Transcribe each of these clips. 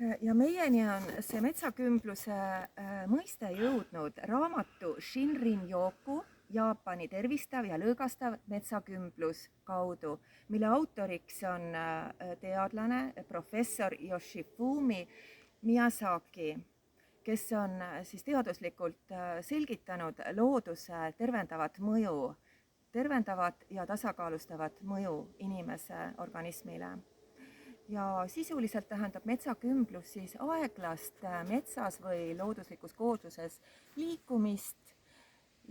Ja meieni on see metsakümbluse mõiste jõudnud raamatu Shinrin-yoku, Jaapani tervistav ja lõõgastav metsakümblus kaudu, mille autoriks on teadlane, professor Yoshifumi Miyazaki, kes on siis teaduslikult selgitanud looduse tervendavat ja tasakaalustavat mõju inimese organismile. Ja sisuliselt tähendab metsakümblus siis aeglast metsas või looduslikus koosluses liikumist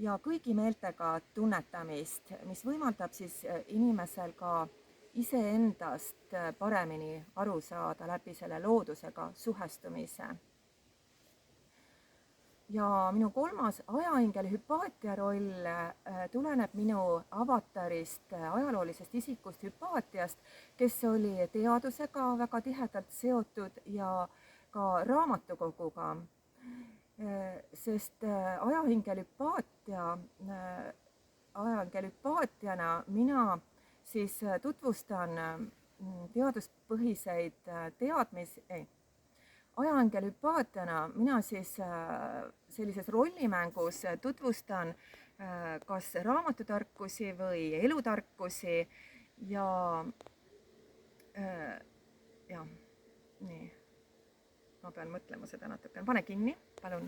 ja kõigi meeltega tunnetamist, mis võimaldab siis inimesel ka iseendast paremini aru saada läbi selle loodusega suhestumise. Ja minu kolmas ajaingeli Hüpaatia roll tuleneb minu avatarist, ajaloolisest isikust Hüpaatiast, kes oli teadusega väga tihedalt seotud ja ka raamatukoguga. Sest ajaingel Hüpaatiana mina siis tutvustan teaduspõhiseid ajaingel Hüpaatiana mina siis sellises rollimängus tutvustan kas raamatutarkusi või elutarkusi ja nii, ma pean mõtlema seda natuke. Pane kinni, palun.